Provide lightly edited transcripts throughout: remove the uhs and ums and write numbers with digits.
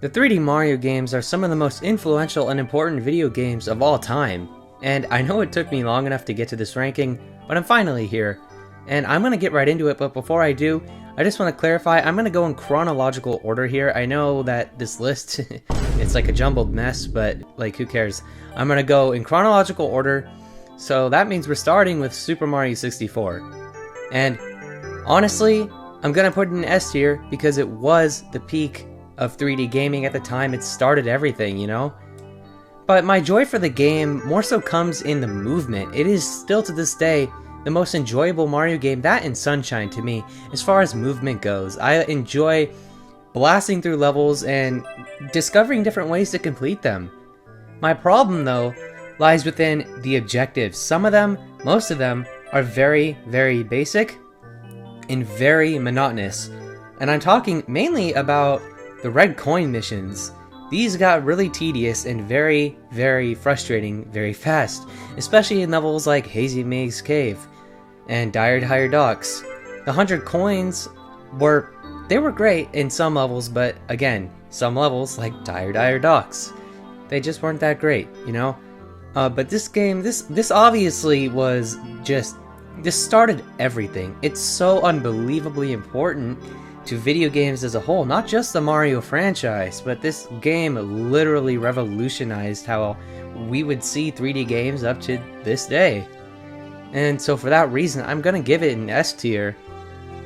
The 3D Mario games are some of the most influential and important video games of all time, and I know it took me long enough to get to this ranking, but I'm finally here, and I'm gonna get right into it. But before I do, I just want to clarify, I'm gonna go in chronological order here. I know that this list, it's like a jumbled mess, but like who cares? I'm gonna go in chronological order, so that means we're starting with Super Mario 64. And honestly, I'm gonna put it in S tier because it was the peak of 3D gaming at the time. It started everything, you know? But my joy for the game more so comes in the movement. It is still to this day the most enjoyable Mario game, that and Sunshine to me, as far as movement goes. I enjoy blasting through levels and discovering different ways to complete them. My problem though lies within the objectives. Some of them, most of them, are very, very basic and very monotonous. And I'm talking mainly about the red coin missions. These got really tedious and very, very frustrating very fast, especially in levels like Hazy Maze Cave and Dire Docks. The 100 coins were great in some levels, but again, some levels like Dire Docks, they just weren't that great, you know? But this game, this obviously was just, this started everything. It's so unbelievably important to video games as a whole, not just the Mario franchise, but this game literally revolutionized how we would see 3D games up to this day. And so for that reason, I'm gonna give it an S tier,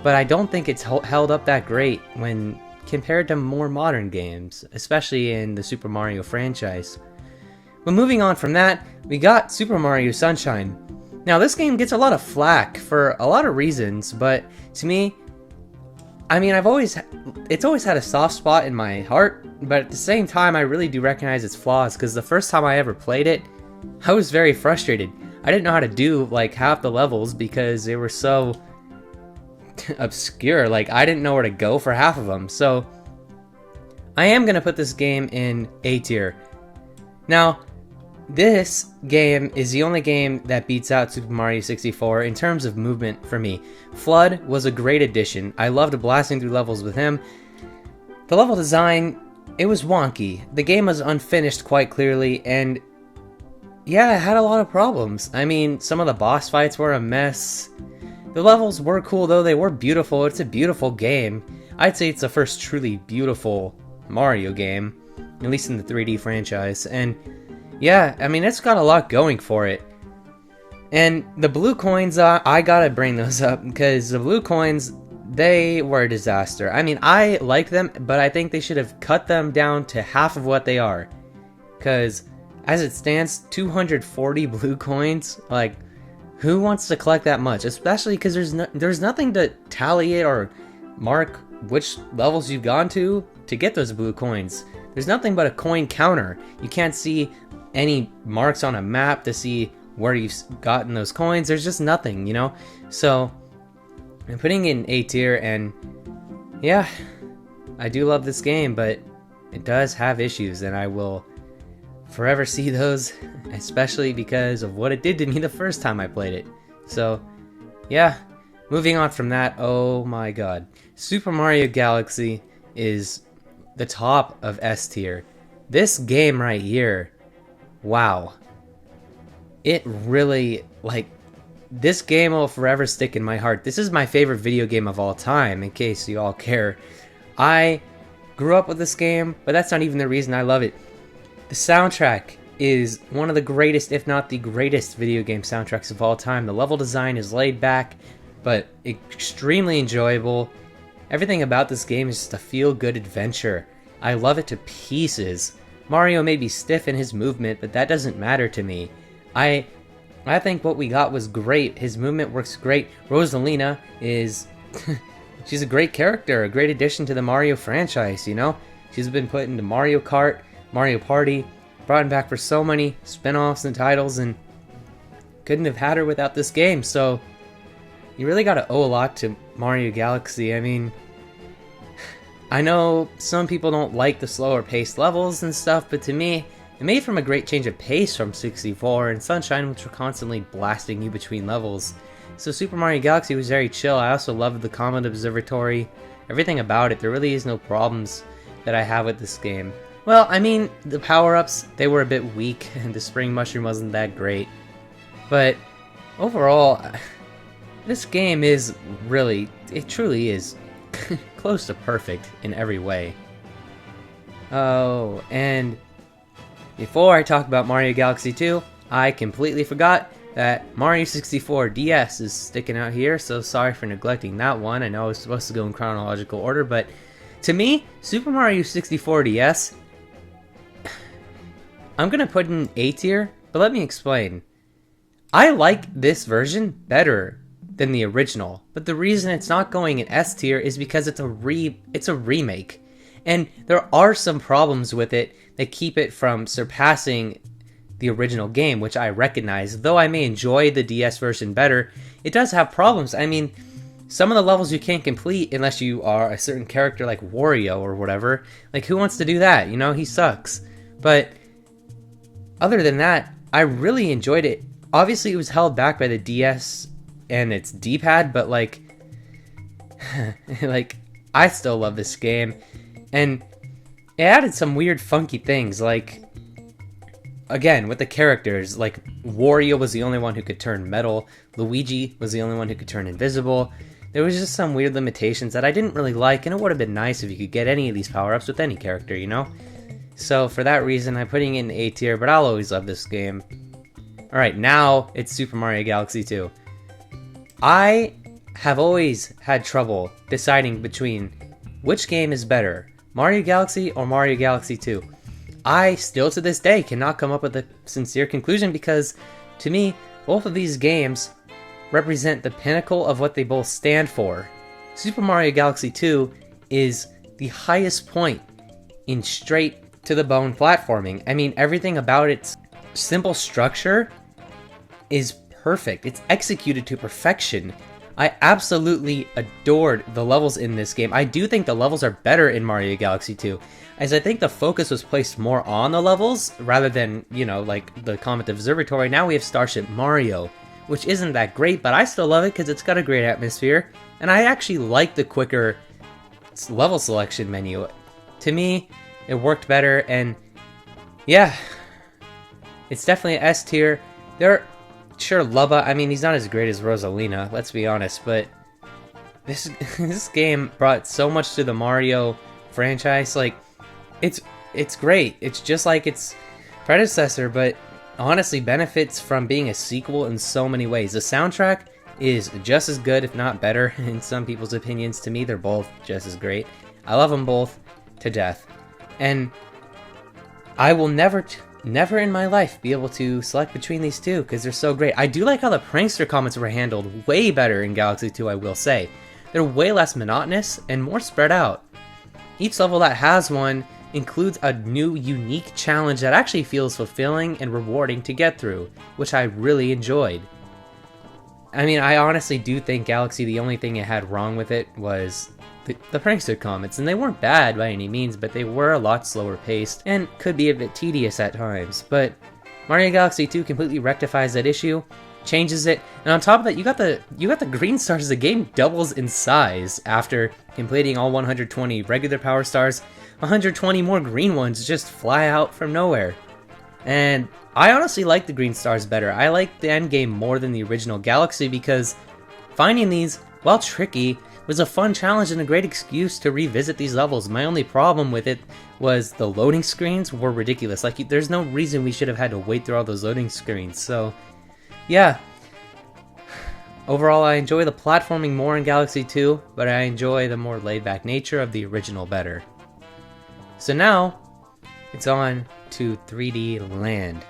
but I don't think it's held up that great when compared to more modern games, especially in the Super Mario franchise. But moving on from that, we got Super Mario Sunshine. Now this game gets a lot of flack for a lot of reasons, but to me, I mean, it's always had a soft spot in my heart, but at the same time, I really do recognize its flaws, because the first time I ever played it, I was very frustrated. I didn't know how to do, like, half the levels because they were so obscure. Like, I didn't know where to go for half of them, so I am going to put this game in A tier. Now, this game is the only game that beats out Super Mario 64 in terms of movement for me. Flood was a great addition. I loved blasting through levels with him. The level design, it was wonky. The game was unfinished quite clearly, and yeah, it had a lot of problems. I mean, some of the boss fights were a mess. The levels were cool though, they were beautiful. It's a beautiful game. I'd say it's the first truly beautiful Mario game, at least in the 3D franchise, and yeah, I mean, it's got a lot going for it. And the blue coins, I gotta bring those up, because the blue coins, they were a disaster. I mean, I liked them, but I think they should have cut them down to half of what they are. Because, as it stands, 240 blue coins, like, who wants to collect that much? Especially because there's nothing to tally it or mark which levels you've gone to get those blue coins. There's nothing but a coin counter. You can't see any marks on a map to see where you've gotten those coins. There's just nothing, you know? So I'm putting it in A tier, and yeah, I do love this game, but it does have issues, and I will forever see those, especially because of what it did to me the first time I played it. So yeah, moving on from that, oh my god, Super Mario Galaxy is the top of S tier. This game right here, wow, it really, like, this game will forever stick in my heart. This is my favorite video game of all time, in case you all care. I grew up with this game, but that's not even the reason I love it. The soundtrack is one of the greatest, if not the greatest, video game soundtracks of all time. The level design is laid back, but extremely enjoyable. Everything about this game is just a feel-good adventure. I love it to pieces. Mario may be stiff in his movement, but that doesn't matter to me. I think what we got was great. His movement works great. Rosalina is... she's a great character, a great addition to the Mario franchise, you know? She's been put into Mario Kart, Mario Party, brought back for so many spin-offs and titles, and couldn't have had her without this game, so you really gotta owe a lot to Mario Galaxy. I mean, I know some people don't like the slower paced levels and stuff, but to me, it made from a great change of pace from 64 and Sunshine, which were constantly blasting you between levels. So Super Mario Galaxy was very chill. I also loved the Comet Observatory, everything about it. There really is no problems. that I have with this game. Well, I mean, the power-ups, they were a bit weak, and the spring mushroom wasn't that great. But overall, this game is really, it truly is close to perfect in every way. Oh, and before I talk about Mario Galaxy 2, I completely forgot that Mario 64 DS is sticking out here, so sorry for neglecting that one. I know I was supposed to go in chronological order, but to me, Super Mario 64 DS, I'm gonna put in A tier, but let me explain. I like this version better than the original, but the reason it's not going in S tier is because it's a remake. And there are some problems with it that keep it from surpassing the original game, which I recognize. Though I may enjoy the DS version better, it does have problems. I mean, some of the levels you can't complete unless you are a certain character like Wario or whatever. Like, who wants to do that? You know, he sucks. But other than that, I really enjoyed it. Obviously, it was held back by the DS and its D-pad, but like, like, I still love this game. And it added some weird funky things, like, again, with the characters, like, Wario was the only one who could turn metal, Luigi was the only one who could turn invisible. There was just some weird limitations that I didn't really like, and it would have been nice if you could get any of these power-ups with any character, you know? So for that reason, I'm putting it in A tier, but I'll always love this game. Alright, now it's Super Mario Galaxy 2. I have always had trouble deciding between which game is better, Mario Galaxy or Mario Galaxy 2. I still to this day cannot come up with a sincere conclusion because, to me, both of these games represent the pinnacle of what they both stand for. Super Mario Galaxy 2 is the highest point in straight to the bone platforming. I mean, everything about its simple structure is perfect. It's executed to perfection. I absolutely adored the levels in this game. I do think the levels are better in Mario Galaxy 2, as I think the focus was placed more on the levels rather than, you know, like the Comet Observatory. Now we have Starship Mario, which isn't that great, but I still love it because it's got a great atmosphere, and I actually like the quicker level selection menu. To me, it worked better, and yeah, it's definitely an S tier. Sure, Lubba, I mean, he's not as great as Rosalina, let's be honest, but this game brought so much to the Mario franchise. Like, it's great. It's just like its predecessor, but honestly benefits from being a sequel in so many ways. The soundtrack is just as good, if not better, in some people's opinions. To me, they're both just as great. I love them both to death. And I will never in my life be able to select between these two because they're so great. I do like how the prankster comments were handled way better in Galaxy 2, I will say. They're way less monotonous and more spread out. Each level that has one includes a new, unique challenge that actually feels fulfilling and rewarding to get through, which I really enjoyed. I mean, I honestly do think Galaxy, the only thing it had wrong with it was the prankster comments, and they weren't bad by any means, but they were a lot slower paced and could be a bit tedious at times. But Mario Galaxy 2 completely rectifies that issue, changes it, and on top of that, you got the green stars. The game doubles in size after completing all 120 regular power stars. 120 more green ones just fly out from nowhere. And I honestly like the green stars better. I like the end game more than the original Galaxy because finding these, while tricky, was a fun challenge and a great excuse to revisit these levels. My only problem with it was the loading screens were ridiculous. Like, there's no reason we should have had to wait through all those loading screens. So, yeah. Overall, I enjoy the platforming more in Galaxy 2, but I enjoy the more laid-back nature of the original better. So now, it's on to 3D Land.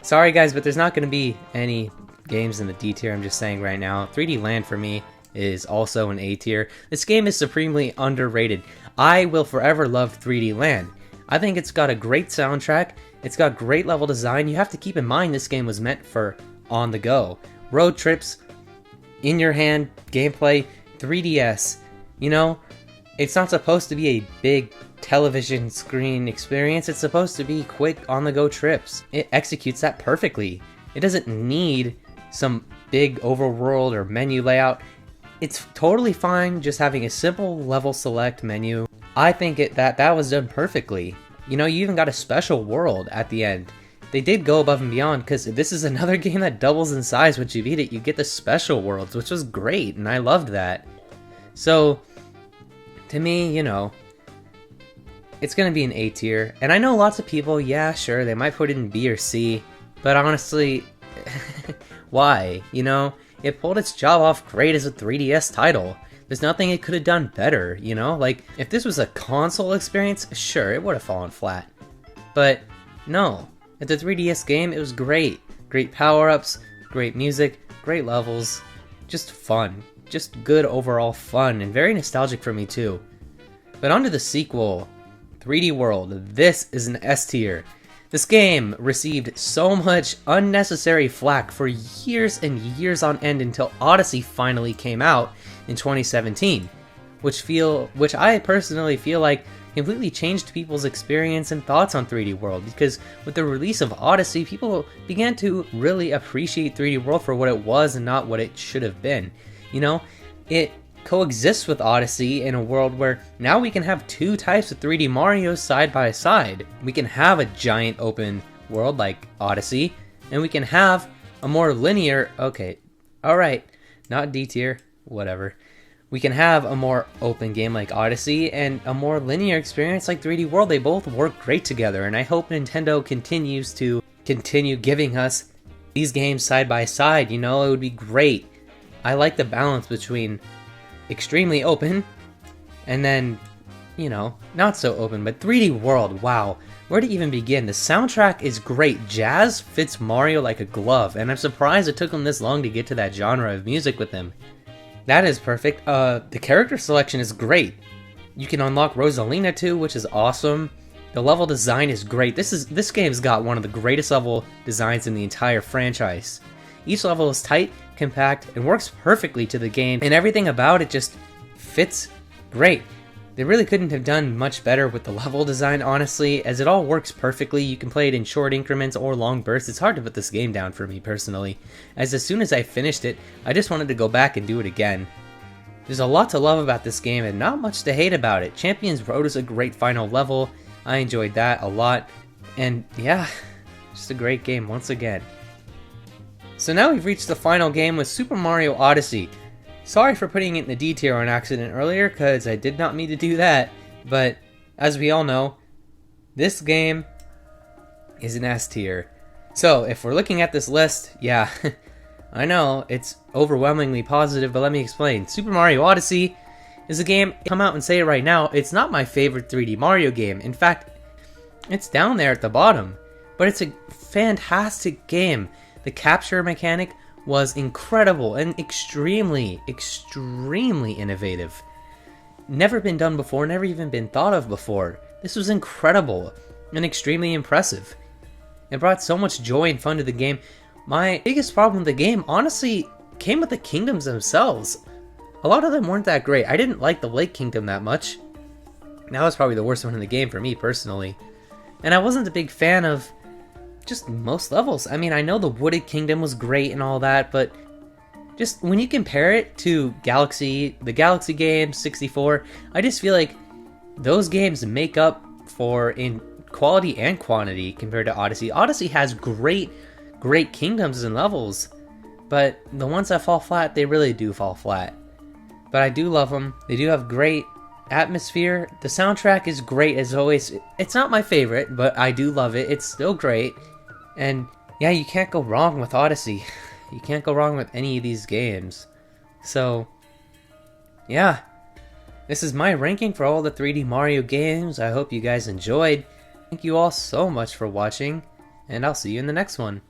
Sorry guys, but there's not going to be any games in the D tier, I'm just saying right now. 3D Land for me is also an A tier. This game is supremely underrated. I will forever love 3D Land. I think it's got a great soundtrack, it's got great level design. You have to keep in mind this game was meant for on the go. Road trips, in your hand, gameplay, 3DS. You know, it's not supposed to be a big television screen experience, it's supposed to be quick on the go trips. It executes that perfectly. It doesn't need some big overworld or menu layout. It's totally fine just having a simple level select menu I think that was done perfectly. You know, you even got a special world at the end. They did go above and beyond, because this is another game that doubles in size once you beat it. You get the special worlds, which was great, and I loved that. So, to me, you know, it's gonna be an A tier. And I know lots of people, yeah, sure, they might put it in B or C, but honestly, why? You know, it pulled its job off great as a 3DS title. There's nothing it could have done better, you know? Like, if this was a console experience, sure, it would have fallen flat. But, no. At the 3DS game, it was great. Great power-ups, great music, great levels, just fun. Just good overall fun, and very nostalgic for me too. But on to the sequel, 3D World. This is an S tier. This game received so much unnecessary flack for years and years on end until Odyssey finally came out in 2017, which I personally feel like completely changed people's experience and thoughts on 3D World, because with the release of Odyssey, people began to really appreciate 3D World for what it was and not what it should have been. You know, it coexists with Odyssey in a world where now we can have two types of 3D Mario side by side. We can have a giant open world like Odyssey, and we can have a more linear, okay, alright, not D tier, whatever. We can have a more open game like Odyssey and a more linear experience like 3D World. They both work great together, and I hope Nintendo continues to continue giving us these games side by side. You know, it would be great. I like the balance between extremely open and then, you know, not so open. But 3D World, wow, where to even begin? The soundtrack is great. Jazz fits Mario like a glove, and I'm surprised it took him this long to get to that genre of music with him. That is perfect. The character selection is great. You can unlock Rosalina too, which is awesome. The level design is great. This game's got one of the greatest level designs in the entire franchise. Each level is tight, compact, and works perfectly to the game, and everything about it just fits great. They really couldn't have done much better with the level design, honestly, as it all works perfectly. You can play it in short increments or long bursts. It's hard to put this game down for me personally, as soon as I finished it, I just wanted to go back and do it again. There's a lot to love about this game and not much to hate about it. Champions Road is a great final level. I enjoyed that a lot, and yeah, just a great game once again. So now we've reached the final game with Super Mario Odyssey. Sorry for putting it in the D tier on accident earlier, because I did not mean to do that, but as we all know, this game is an S tier. So if we're looking at this list, yeah, I know it's overwhelmingly positive, but let me explain. Super Mario Odyssey is a game, come out and say it right now, it's not my favorite 3D Mario game. In fact, it's down there at the bottom, but it's a fantastic game. The capture mechanic was incredible and extremely innovative. Never been done before, never even been thought of before. This was incredible and extremely impressive. It brought so much joy and fun to the game. My biggest problem with the game, honestly, came with the kingdoms themselves. A lot of them weren't that great. I didn't like the Lake Kingdom that much. That was probably the worst one in the game for me personally. And I wasn't a big fan of just most levels. I mean, I know the Wooded Kingdom was great and all that, but just when you compare it to the Galaxy games, 64, I just feel like those games make up for in quality and quantity compared to Odyssey. Odyssey has great kingdoms and levels, but the ones that fall flat, they really do fall flat. But I do love them. They do have great atmosphere. The soundtrack is great as always. It's not my favorite, but I do love it. It's still great. And yeah, you can't go wrong with Odyssey. You can't go wrong with any of these games. So yeah, this is my ranking for all the 3D Mario games. I hope you guys enjoyed. Thank you all so much for watching, and I'll see you in the next one.